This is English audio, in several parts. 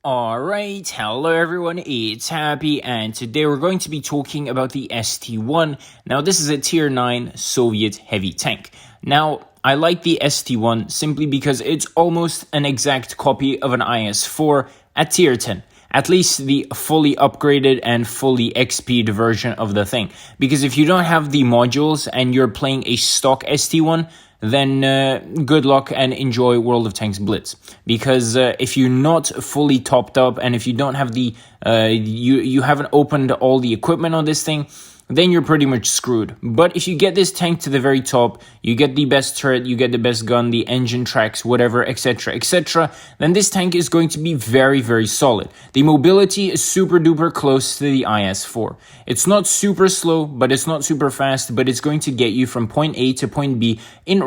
Alright, hello everyone, it's Happy, and today we're going to be talking about the ST-1. Now this is a tier 9 Soviet heavy tank. Now I like the ST-1 simply because it's almost an exact copy of an IS-4 at tier 10. At least the fully upgraded and fully XP'd version of the thing. Because if you don't have the modules and you're playing a stock ST-1, then good luck and enjoy World of Tanks Blitz. Because if you're not fully topped up and if you don't have the, you haven't opened all the equipment on this thing, then you're pretty much screwed. But if you get this tank to the very top, you get the best turret, you get the best gun, the engine tracks, whatever, etc., etc., then this tank is going to be very, very solid. The mobility is super duper close to the IS-4. It's not super slow, but it's not super fast, but it's going to get you from point A to point B in a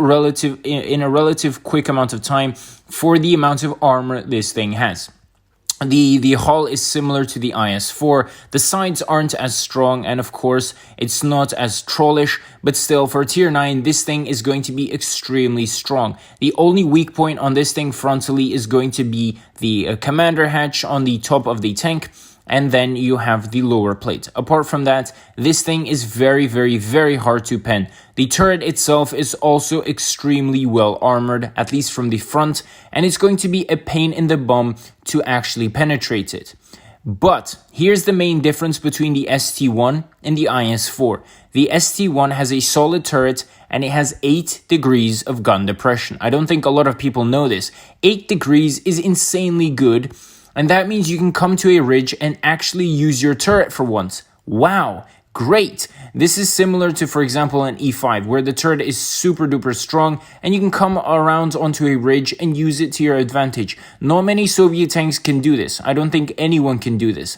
relative quick amount of time for the amount of armor this thing has. The hull is similar to the IS-4, the sides aren't as strong, and of course, it's not as trollish, but still, for tier 9, this thing is going to be extremely strong. The only weak point on this thing frontally is going to be the commander hatch on the top of the tank, and then you have the lower plate. Apart from that, this thing is very, very, very hard to pen. The turret itself is also extremely well armored, at least from the front, and it's going to be a pain in the bum to actually penetrate it. But here's the main difference between the ST-1 and the IS-4. The ST-1 has a solid turret and it has 8 degrees of gun depression. I don't think a lot of people know this. 8 degrees is insanely good. And that means you can come to a ridge and actually use your turret for once. Wow, great. This is similar to, for example, an E5, where the turret is super duper strong and you can come around onto a ridge and use it to your advantage. Not many Soviet tanks can do this. I don't think anyone can do this.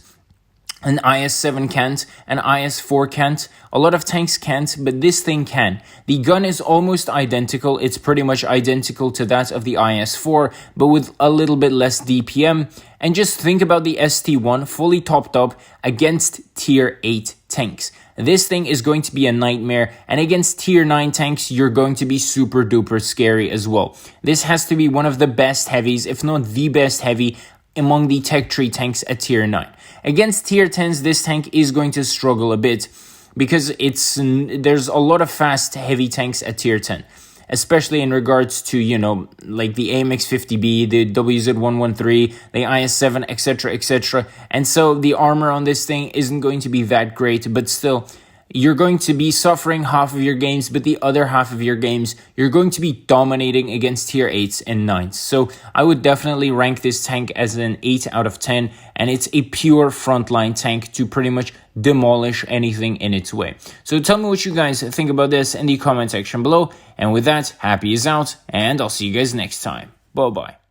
An IS-7 can't, an IS-4 can't, a lot of tanks can't, but this thing can. The gun is almost identical, it's pretty much identical to that of the IS-4, but with a little bit less DPM. And just think about the ST-1 fully topped up against tier 8 tanks. This thing is going to be a nightmare, and against tier 9 tanks, you're going to be super duper scary as well. This has to be one of the best heavies, if not the best heavy, among the tech tree tanks at tier 9. Against tier 10s, this tank is going to struggle a bit because there's a lot of fast heavy tanks at tier 10, especially in regards to, you know, like the AMX-50B, the WZ-113, the IS-7, etc., etc. And so the armor on this thing isn't going to be that great, but still, you're going to be suffering half of your games, but the other half of your games, you're going to be dominating against tier 8s and 9s. So I would definitely rank this tank as an 8 out of 10, and it's a pure frontline tank to pretty much demolish anything in its way. So tell me what you guys think about this in the comment section below. And with that, Happy is out, and I'll see you guys next time. Bye-bye.